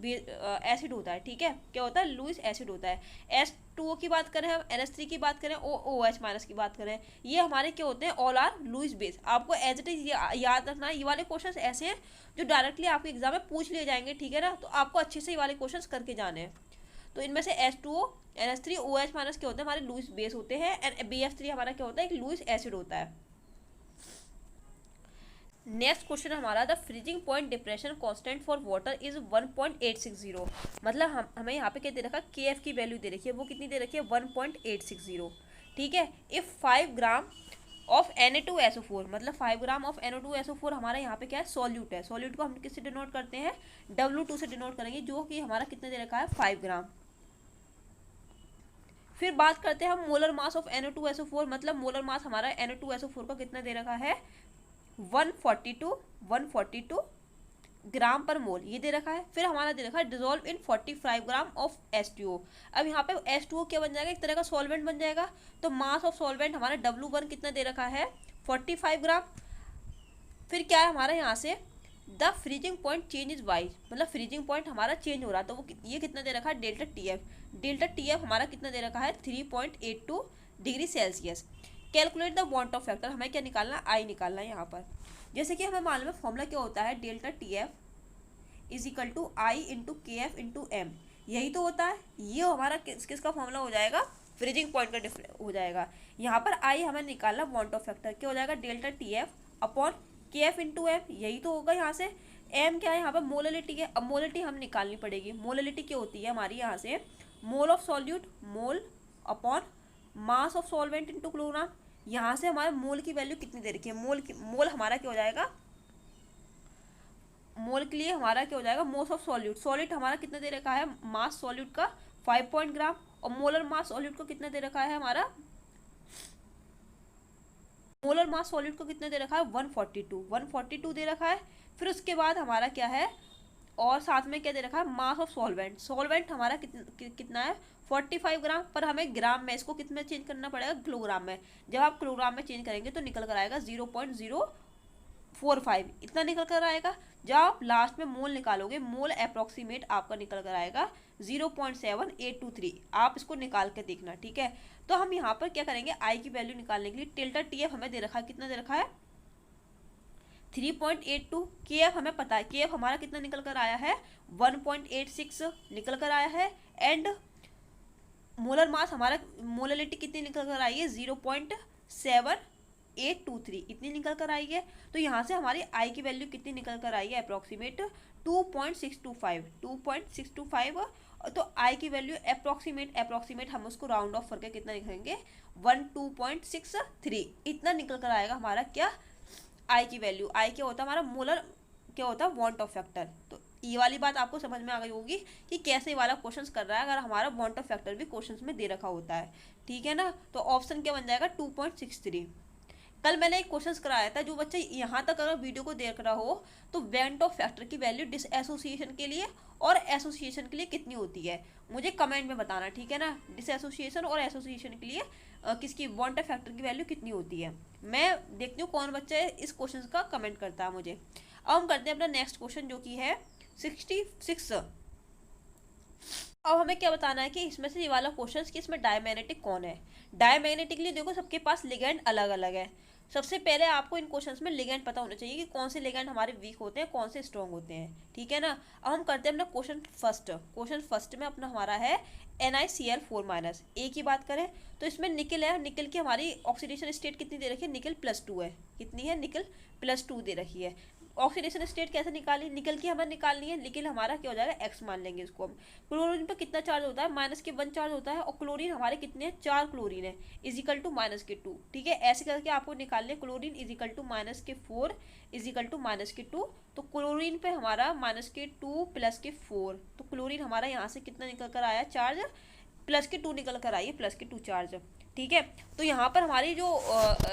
एसिड होता है, ठीक है, क्या होता है, लुईस एसिड होता है। H2O की बात करें, हम NH3 की बात करें, OH- की बात करें, ये हमारे क्या होते हैं, ऑल आर लुईस बेस। आपको एज इट इज याद रखना, ये वाले क्वेश्चन ऐसे हैं जो डायरेक्टली आपके एग्जाम में पूछ लिए जाएंगे, ठीक है ना, तो आपको अच्छे से ये वाले क्वेश्चन करके जाने हैं। तो इनमें से H2O, NH3, OH- क्या होते हैं, हमारे लुईस बेस होते हैं, एंड BF3 हमारा क्या होता है, एक लुईस एसिड होता है। नेक्स्ट क्वेश्चन हमारा, the freezing point depression constant for water is 1.860। मतलब हमें यहाँ पे क्या दे रखा है, KF की वैल्यू दे रखी है, वो कितनी दे रखी है, 1.860, ठीक है। इफ 5 ग्राम ऑफ Na2SO4, मतलब 5 ग्राम ऑफ Na2SO4 हमारा यहाँ पे क्या है, सॉल्यूट है। सॉल्यूट को हम किससे डिनोट करते हैं, W2 से डिनोट करेंगे, जो कि हमारा कितना दे रखा है, 5 ग्राम। फिर बात करते हैं हम मोलर मास ऑफ Na2SO4, मतलब मोलर मास हमारा Na2SO4 का कितना दे रखा है, 142 ग्राम पर मोल, ये दे रखा है। फिर हमारा दे रखा है dissolve in 45 gram of H2O। अब यहाँ पे H2O क्या बन जाएगा, एक तरह का सॉल्वेंट बन जाएगा। तो मास ऑफ सॉल्वेंट हमारा W1 कितना दे रखा है, 45 ग्राम। फिर क्या है हमारा यहाँ से, the freezing point change is wise, मतलब फ्रीजिंग पॉइंट हमारा चेंज हो रहा है, तो वो ये कितना दे रखा है, डेल्टा टी एफ हमारा कितना दे रखा है, 3.82 degree Celsius. Calculate the bond of factor, हमें क्या निकालना, आई निकालना है यहाँ पर। जैसे कि हमें मालूम है फॉर्मूला क्या होता है, delta TF is equal to I into KF into M, यही तो होता है। ये हमारा किसका फॉर्मूला हो जाएगा, फ्रीजिंग पॉइंट का हो जाएगा। यहाँ पर आई हमें निकालना बॉन्ड ऑफ फैक्टर, क्या हो जाएगा, delta TF upon KF into M, यही तो होगा यहाँ से। एम क्या है, यहाँ पर मोललिटी है। अब मोललिटी हम निकालनी पड़ेगी। मोललिटी क्या होती है हमारी, यहाँ से mole of solute, mole upon mass of solvent into kilogram. यहाँ से हमारे मोल की वैल्यू कितनी दे रखी है, मोल हमारा क्या हो जाएगा, मोल के लिए हमारा क्या हो जाएगा, मोस ऑफ सॉल्यूट। सॉल्यूट हमारा कितना दे रखा है, मास सॉल्यूट का 5 ग्राम, और मोलर मास सॉल्यूट को कितना दे रखा है हमारा, मोलर मास सॉल्यूट को कितना दे रखा है, 142 दे रखा है। फिर उसके बाद हमारा क्या है, और साथ में क्या दे रखा है, मास ऑफ सॉल्वेंट। सॉल्वेंट हमारा कितना है, 45 ग्राम, पर हमें ग्राम में इसको कितने चेंज करना पड़ेगा, किलोग्राम में। जब आप किलोग्राम में चेंज करेंगे तो निकल कर आएगा 0.045, इतना निकल कर आएगा। जब आप लास्ट में मोल निकालोगे, मोल अप्रोक्सीमेट आपका निकल कर आएगा 0.7823, आप इसको निकाल के देखना, ठीक है। तो हम यहाँ पर क्या करेंगे, आई की वैल्यू निकालने के लिए डेल्टा TF हमें दे रखा है, कितना दे रखा है, 3.82। KF हमें पता है, KF हमारा कितना निकल कर आया है, 1.86 निकल कर आया है। एंड मोलर मास हमारा, मोललिटी कितनी निकल कर आई है, 0.7823, इतनी निकल कर आई है। तो यहाँ से हमारी आई की वैल्यू कितनी निकल कर आई है, अप्रोक्सीमेट 2.625। तो आई की वैल्यू अप्रोक्सीमेट हम उसको राउंड ऑफ करके कितना लिखेंगे, 12.63, इतना निकल कर आएगा हमारा क्या, आई की वैल्यू। आई क्या होता है हमारा, मोलर क्या होता है, बॉन्ड ऑफ फैक्टर। तो ये वाली बात आपको समझ में आ गई होगी कि कैसे वाला क्वेश्चन कर रहा है, अगर हमारा बॉन्ड ऑफ फैक्टर भी क्वेश्चन में दे रखा होता है, ठीक है ना। तो ऑप्शन क्या बन जाएगा, 2.63। कल मैंने एक क्वेश्चन कराया था, जो बच्चे यहाँ तक अगर वीडियो को देख रहा हो, तो बॉन्ड ऑफ फैक्टर की वैल्यू डिसएसोसिएशन के लिए और एसोसिएशन के लिए कितनी होती है, मुझे कमेंट में बताना, ठीक है ना। डिसएसोसिएशन और एसोसिएशन के लिए किसकी बॉन्ड ऑफ फैक्टर की वैल्यू कितनी होती है, मैं देखती हूँ कौन बच्चा इस क्वेश्चन का कमेंट करता है मुझे। अब हम करते हैं अपना नेक्स्ट क्वेश्चन, जो कि है 66। अब हमें क्या बताना है कि इसमें से ये वाला क्वेश्चन कि इसमें डायमैग्नेटिक कौन है। डायमैग्नेटिकली देखो सबके पास लिगेंड अलग अलग है। सबसे पहले आपको इन क्वेश्चंस में लिगेंड पता होना चाहिए कि कौन से लिगेंड हमारे वीक होते हैं, कौन से स्ट्रॉन्ग होते हैं, ठीक है ना। अब हम करते हैं अपना क्वेश्चन फर्स्ट में अपना हमारा है NiCl4-। ए की बात करें तो इसमें निकल है, निकल की हमारी ऑक्सीडेशन स्टेट कितनी दे रखी है, निकल +2 है, कितनी है, निकल +2 दे रखी है। ऑक्सीडेशन स्टेट कैसे निकाली, निकल की हमें निकालनी है, निकल हमारा क्या हो जाएगा, x मान लेंगे इसको हम। क्लोरीन पे कितना चार्ज होता है, -1 चार्ज होता है, और क्लोरीन हमारे कितने हैं, 4 क्लोरीन है, इजिकल टू -2, ठीक है। ऐसे करके आपको निकालने, chlorine is equal to -4 is equal to -2। तो क्लोरीन पे हमारा -2 +4, तो क्लोरीन हमारा यहाँ से कितना निकल कर आया चार्ज, +2 निकल कर आई है, +2 चार्ज, ठीक है। तो यहाँ पर हमारी जो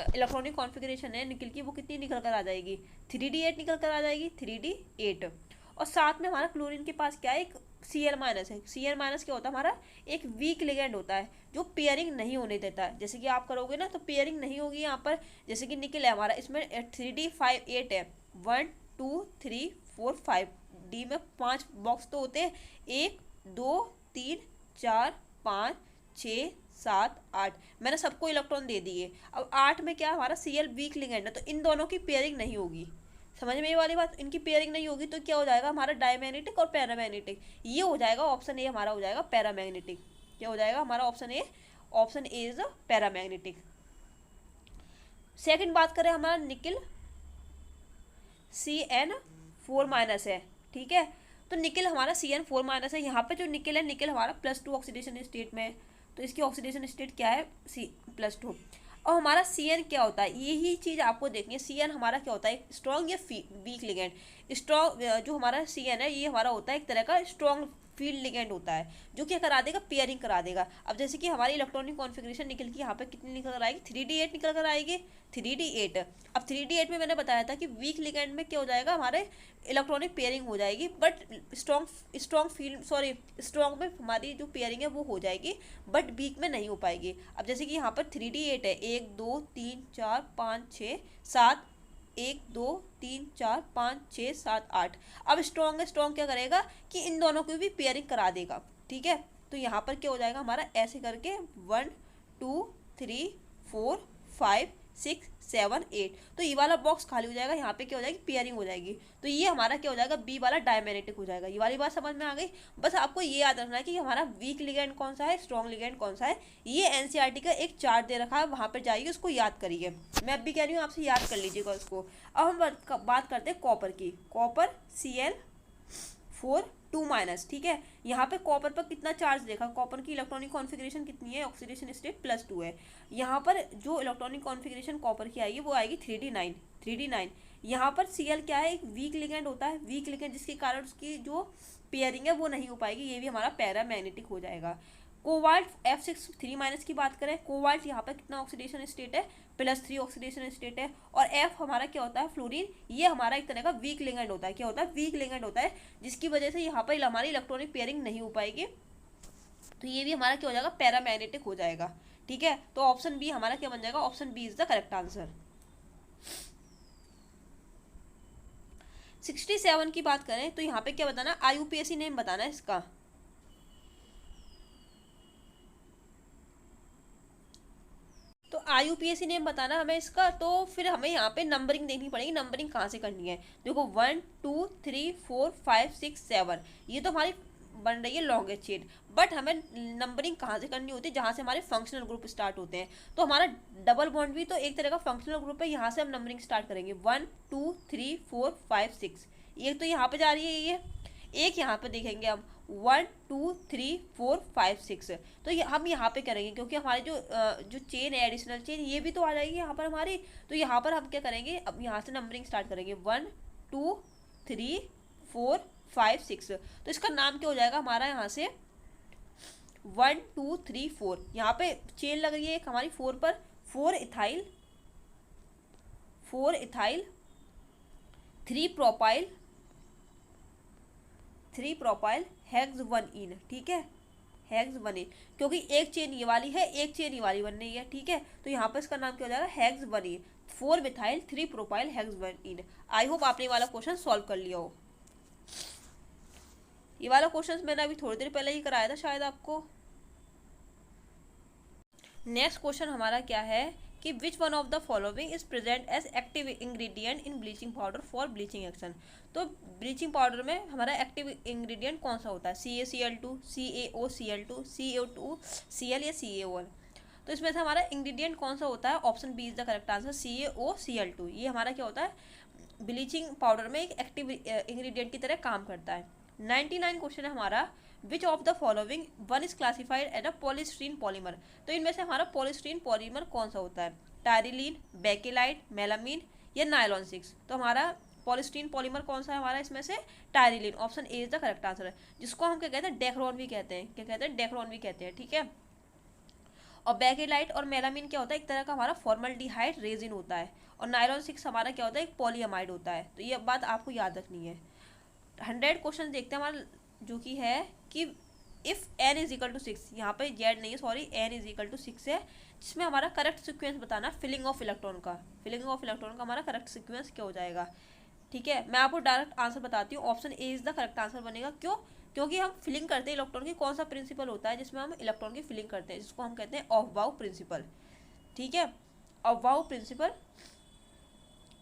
इलेक्ट्रॉनिक कॉन्फ़िगरेशन है निकल की, वो कितनी निकल कर आ जाएगी, 3d8 निकल कर आ जाएगी, 3d8। और साथ में हमारा क्लोरीन के पास क्या है, एक Cl माइनस है। Cl माइनस क्या होता है हमारा, एक वीक लिगेंड होता है जो पेयरिंग नहीं होने देता है। जैसे कि आप करोगे ना तो पेयरिंग नहीं होगी यहाँ पर। जैसे कि निकल है हमारा, इसमें 3D5 8 है, 1 2 3 4 5, डी में 5 बॉक्स तो होते हैं, 1 2 3 4 5 6 7 8, मैंने सबको इलेक्ट्रॉन दे दिए। अब 8 में क्या हमारा Cl वीक लिगेंड है, तो इन दोनों की पेयरिंग नहीं होगी। समझ में ये वाली बात, इनकी पेयरिंग नहीं होगी तो क्या हो जाएगा हमारा, डायमैग्नेटिक और पैरामैग्नेटिक। ये हो जाएगा ऑप्शन ए हमारा हो जाएगा पैरामैग्नेटिक। क्या हो जाएगा हमारा option A, option A is paramagnetic. Second बात करें हमारा निकिल Cn4 माइनस है, ठीक है। तो निकिल हमारा Cn4 माइनस है। यहाँ पे जो निकिल है, निकिल हमारा +2 ऑक्सीडेशन स्टेट में है, तो इसकी ऑक्सीडेशन स्टेट क्या है, +2। और हमारा Cn क्या होता है, यही चीज़ आपको देखनी है। Cn हमारा क्या होता है, स्ट्रॉन्ग या वीक लिगेंड। स्ट्रॉन्ग जो हमारा Cn है ये हमारा होता है एक तरह का स्ट्रॉन्ग फील्ड लिगेंड होता है, जो क्या करा देगा, पेयरिंग करा देगा। अब जैसे कि हमारी इलेक्ट्रॉनिक कॉन्फ़िगरेशन निकल की यहाँ पे कितनी निकल कर आएगी, 3D8 निकल कर आएगी, 3D8। अब 3D8 में मैंने बताया था कि वीक लिगेंड में क्या हो जाएगा, हमारे इलेक्ट्रॉनिक पेयरिंग हो जाएगी, but strong field sorry strong में हमारी जो पेयरिंग है वो हो जाएगी, बट वीक में नहीं हो पाएगी। अब जैसे कि यहाँ पर 3D8 है, 1 2 3 4 5 6 7, 1 2 3 4 5 6 7 8। अब स्ट्रॉन्ग क्या करेगा कि इन दोनों की भी पेयरिंग करा देगा, ठीक है। तो यहाँ पर क्या हो जाएगा हमारा, ऐसे करके 1 2 3 4 5 6 7 8, तो ये वाला बॉक्स खाली हो जाएगा, यहाँ पे क्या हो जाएगी, पेयरिंग हो जाएगी। तो ये हमारा क्या हो जाएगा, बी वाला डायमैग्नेटिक हो जाएगा। ये वाली बात समझ में आ गई। बस आपको ये याद रखना है कि हमारा वीक लिगेंड कौन सा है, स्ट्रॉन्ग लिगेंड कौन सा है। ये एनसीईआरटी का एक चार्ट दे रखा है, वहाँ पर जाइए उसको याद करिए। मैं अब भी कह रही हूँ आपसे याद कर लीजिएगा उसको। अब हम बात करते हैं कॉपर की। कॉपर Cl4 2 माइनस, ठीक है। यहाँ पे कॉपर पर कितना चार्ज देखा, कॉपर की इलेक्ट्रॉनिक कॉन्फ़िगरेशन कितनी है, ऑक्सीडेशन स्टेट +2 है। यहाँ पर जो इलेक्ट्रॉनिक कॉन्फ़िगरेशन कॉपर की आएगी वो आएगी 3D9। यहाँ पर Cl क्या है, एक वीक लिगेंड होता है, वीक लिगेंड जिसके कारण उसकी जो पेयरिंग है वो नहीं हो पाएगी, ये भी हमारा पैरामैग्नेटिक हो जाएगा। कोबाल्ट F6 3 की बात करें, कोबाल्ट यहाँ पर कितना ऑक्सीडेशन स्टेट है, +3 ऑक्सीडेशन स्टेट है। और F हमारा क्या होता है, फ्लोरीन, ये हमारा एक तरह का वीक लिगेंड होता है। क्या होता है, वीक लिगेंड होता है, जिसकी वजह से यहाँ पर हमारी इलेक्ट्रॉनिक पेयरिंग नहीं हो पाएगी, तो ये भी हमारा क्या हो जाएगा, पैरामैग्नेटिक हो जाएगा, ठीक है। तो ऑप्शन बी हमारा क्या बन जाएगा, option B is the correct answer. 67 की बात करें तो यहाँ पे क्या बताना, IUPAC नेम बताना है इसका। तो IUPAC नेम बताना हमें इसका, तो फिर हमें यहाँ पे नंबरिंग देखनी पड़ेगी। नंबरिंग कहाँ से करनी है, देखो 1 2 3 4 5 6 7, ये तो हमारी बन रही है लॉन्गेस्ट चेन, बट हमें नंबरिंग कहाँ से करनी होती है, जहाँ से हमारे फंक्शनल ग्रुप स्टार्ट होते हैं। तो हमारा डबल बॉन्ड भी तो एक तरह का फंक्शनल ग्रुप है, यहाँ से हम नंबरिंग स्टार्ट करेंगे 1 2 3 4 5 6, ये तो यहाँ पे जा रही है, ये एक यहाँ पे देखेंगे हम 1 2 3 4 5 6, तो हम यहाँ पे करेंगे क्योंकि हमारे जो चेन है, एडिशनल चेन, ये भी तो आ जाएगी यहाँ पर हमारी। तो यहाँ पर हम क्या करेंगे, अब यहाँ से नंबरिंग स्टार्ट करेंगे 1 2 3 4 5 6, तो इसका नाम क्या हो जाएगा हमारा, यहाँ से 1 2 3 4, यहाँ पे चेन लग रही है एक हमारी 4 पर, 4 इथाइल 3 प्रोपाइल हेक्स 1 इन, ठीक है, हेक्स 1 इन, क्योंकि एक चेन ये वाली है, एक चेन ये वाली बन रही है, ठीक है। तो यहाँ पर इसका नाम क्या हो जाएगा, hex 1 in, 4 methyl 3 propyl hex 1 in. I hope आपने ये वाला क्वेश्चन सॉल्व कर लिया हो। ये वाला क्वेश्चन मैंने अभी थोड़ी देर पहले ही कराया था शायद आपको। नेक्स्ट क्वेश्चन हमारा क्या है कि which one of the following is present as active ingredient in bleaching powder for bleaching action. तो ब्लीचिंग पाउडर में हमारा एक्टिव इंग्रेडिएंट कौन सा होता है, CaCl2, CaOCl2, CO2, Cl या CaOL। तो इसमें से हमारा इंग्रेडिएंट कौन सा होता है, option B is the correct answer, CaOCl2। ये हमारा क्या होता है, ब्लीचिंग पाउडर में एक एक्टिव इंग्रेडिएंट की तरह काम करता है। 99 क्वेश्चन है हमारा, which of the following one is classified as a polystyrene polymer. तो इनमें से हमारा पॉलीस्टीरीन पॉलीमर कौन सा होता है, टायरिलीन, बेकेलाइट, मेलामीन या नायलॉन 6। तो हमारा पॉलीस्टीरीन पॉलीमर कौन सा है हमारा, इसमें से टायरिलीन, option A is the correct answer है, जिसको हम क्या कहते हैं, डेक्रोन भी कहते हैं। क्या कहते हैं, डेक्रोन भी कहते हैं, ठीक है। और बेकेलाइट और मेलामीन क्या होता है, एक तरह का हमारा फॉर्मल्डिहाइड रेजिन होता है। और नायलॉन 6 हमारा क्या होता है, एक पॉलीअमाइड होता है। तो ये बात आपको याद रखनी है। 100 क्वेश्चन देखते हैं हमारे जो कि है कि if n is equal to 6, यहाँ पे z नहीं है sorry, n is equal to 6 है, जिसमें हमारा करेक्ट सिक्वेंस बताना फिलिंग ऑफ इलेक्ट्रॉन का। फिलिंग ऑफ इलेक्ट्रॉन का हमारा करेक्ट सिक्वेंस क्या हो जाएगा, ठीक है। मैं आपको डायरेक्ट आंसर बताती हूँ, option A is the correct answer बनेगा। क्यों? क्योंकि हम फिलिंग करते हैं इलेक्ट्रॉन की, कौन सा प्रिंसिपल होता है जिसमें हम इलेक्ट्रॉन की फिलिंग करते हैं, जिसको हम कहते हैं ऑफ-बाउ प्रिंसिपल, ठीक है। ऑफ-बाउ प्रिंसिपल,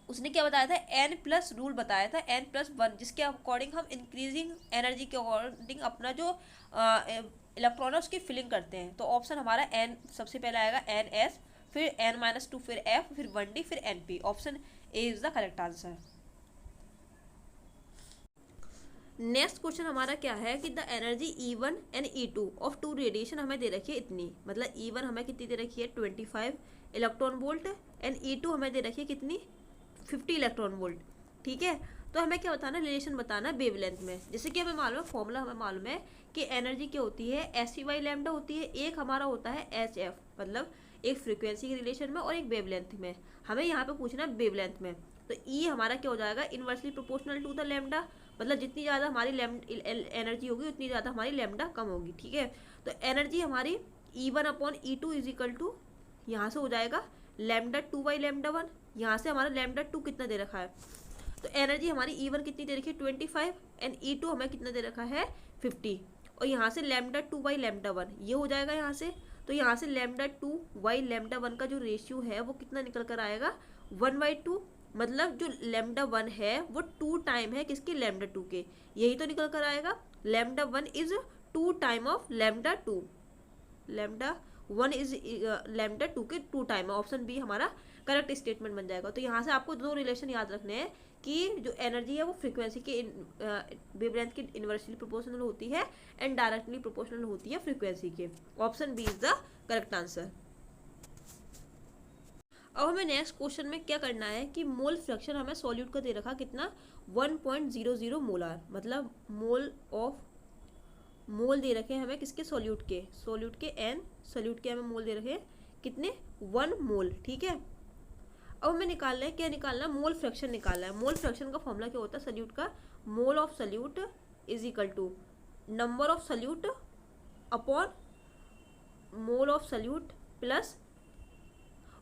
उसने क्या बताया था, n प्लस रूल बताया था, n+1, जिसके अकॉर्डिंग हम इंक्रीजिंग एनर्जी के अकॉर्डिंग अपना जो इलेक्ट्रॉन है उसकी फिलिंग करते हैं। तो ऑप्शन हमारा n सबसे पहले आएगा ns, फिर n-2, फिर f, फिर 1d, फिर np। Option A is the correct answer. Next question हमारा क्या है कि the energy E1 and E2 of two radiation हमें दे रखी है इतनी, मतलब E1 हमें कितनी दे रखी है 25 इलेक्ट्रॉन वोल्ट, एंड E2 हमें दे रखी है कितनी 50 इलेक्ट्रॉन वोल्ट, ठीक है। तो हमें क्या बताना, रिलेशन बताना वेवलेंथ में। जैसे कि हमें मालूम है, फॉर्मूला हमें मालूम है कि एनर्जी क्या होती है, SC/λ होती है, एक हमारा होता है HF, मतलब एक फ्रीक्वेंसी के रिलेशन में और एक वेवलेंथ में। हमें यहाँ पे पूछना है वेवलेंथ में, तो E हमारा क्या हो जाएगा, inversely proportional to the lambda, मतलब जितनी ज़्यादा हमारी एनर्जी होगी उतनी ज़्यादा हमारी लैम्डा कम होगी, ठीक है। तो एनर्जी हमारी E1/E2 इज इक्वल टू, यहाँ से हो जाएगा λ2/λ1, यहाँ से हमारा λ2 कितना दे रखा है, तो एनर्जी हमारी E1 कितनी दे रखी है 25, एंड E2 हमें कितना दे रखा है 50, और यहाँ से λ2/λ1 ये हो जाएगा यहाँ से। तो यहाँ से λ2/λ1 का जो रेशियो है वो कितना निकल कर आएगा 1/2, मतलब जो λ1 है वो 2 टाइम है किसकी, λ2 के, यही तो निकल कर आएगा। λ1 इज 2 टाइम ऑफ λ2, λ1 इज λ2 के 2 टाइम है। ऑप्शन बी हमारा करेक्ट स्टेटमेंट बन जाएगा। तो यहाँ से आपको दो रिलेशन याद रखने हैं कि जो एनर्जी है वो फ्रीक्वेंसी के वेवलेंथ की इनवर्सली प्रोपोर्शनल होती है एंड डायरेक्टली प्रोपोर्शनल होती है फ्रीक्वेंसी के। Option B is the correct answer. अब हमें नेक्स्ट क्वेश्चन में क्या करना है कि मोल फ्रैक्शन हमें सॉल्यूट का दे रखा कितना 1.00 मोलार, मतलब मोल दे रखे हैं हमें किसके, सॉल्यूट के n सॉल्यूट के हमें मोल दे रखे हैं कितने 1 मोल, ठीक है। अब हमें निकालना है, क्या निकालना है, मोल फ्रैक्शन निकालना है। मोल फ्रैक्शन का फॉर्मूला क्या होता है सॉल्यूट का, mole of solute is equal to number of solute upon mole of solute plus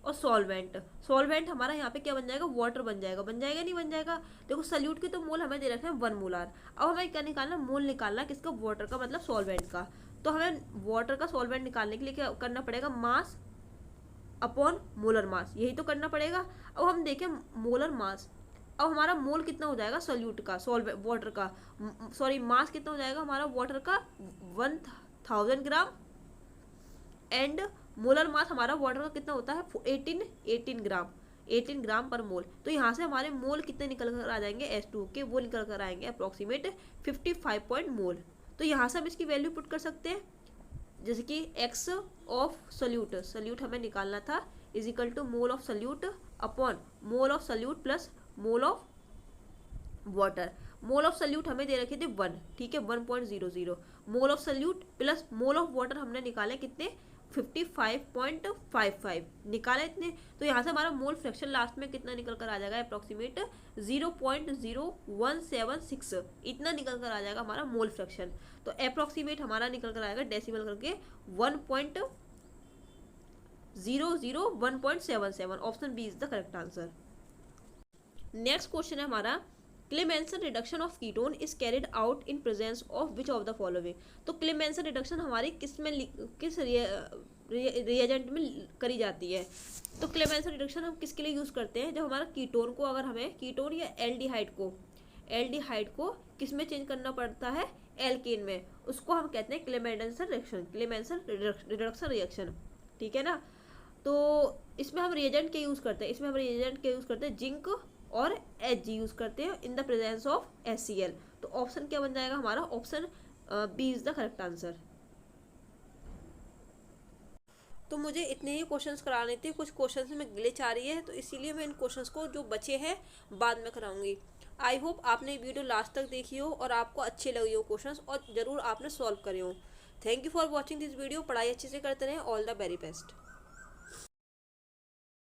और सॉल्वेंट हमारा यहाँ पे क्या बन जाएगा, वाटर बन जाएगा नहीं बन जाएगा। देखो सॉल्यूट के तो मोल हमें दे रखे हैं 1 मोलार। अब हमें क्या निकालना, मोल निकालना किसका, वाटर का, मतलब सॉल्वेंट का। तो हमें वाटर का सॉल्वेंट निकालने के लिए क्या करना पड़ेगा, मास अपॉन मोलर मास, यही तो करना पड़ेगा। अब हम देखें मोलर मास, अब हमारा मोल कितना हो जाएगा सॉल्यूट का, वाटर का, सॉरी मास कितना हो जाएगा हमारा वाटर का 1000 ग्राम, एंड मोलर मास हमारा वाटर का कितना होता है 18 ग्राम पर मोल। तो यहाँ से हमारे मोल कितने निकल कर आ जाएंगे H2 के, वो निकल कर आएंगे अप्रॉक्सीमेट 55 पॉइंट मोल। तो यहाँ से हम इसकी वैल्यू पुट कर सकते हैं, जैसे कि x ऑफ सॉल्यूट हमें निकालना था is equal to mole of solute upon mole of solute plus mole of water. Mole of solute हमें दे रखे थे 1, ठीक है 1.00, mole of solute plus mole of water हमने निकाले कितने 55.55 निकाले इतने। तो यहाँ से हमारा मोल फ्रैक्शन लास्ट में कितना निकल कर आ जाएगा अप्रॉक्सीमेट 0.0176, इतना निकल कर आ जाएगा हमारा मोल फ्रैक्शन। तो अप्रॉक्सीमेट हमारा निकल कर आएगा डेसिमल करके 1.001.77। Option B is the correct answer. Next question है हमारा, Clemmensen reduction of ketone is carried out in presence of which of the following. तो क्लेमेंसन रिडक्शन हमारी किस रिएजेंट में करी जाती है। तो क्लेमेंसन रिडक्शन हम किसके लिए यूज़ करते हैं, जब हमारा कीटोन को, अगर हमें कीटोन या एल्डिहाइड को किस में चेंज करना पड़ता है, एल्केन में, उसको हम कहते हैं क्लेमेंसन रिडक्शन रिएक्शन, ठीक है ना। तो इसमें हम रिएजेंट के यूज़ करते हैं, जिंक और Hg यूज़ करते हैं in the presence of HCl। तो ऑप्शन क्या बन जाएगा हमारा, option B is the correct answer. तो मुझे इतने ही क्वेश्चंस कराने थे, कुछ क्वेश्चंस में ग्लिच आ रही है, तो इसीलिए मैं इन क्वेश्चंस को जो बचे हैं बाद में कराऊंगी। आई होप आपने वीडियो लास्ट तक देखी हो और आपको अच्छे लगे हो क्वेश्चंस, और ज़रूर आपने सॉल्व करे हो। Thank you for watching this video. पढ़ाई अच्छे से करते रहें। All the very best.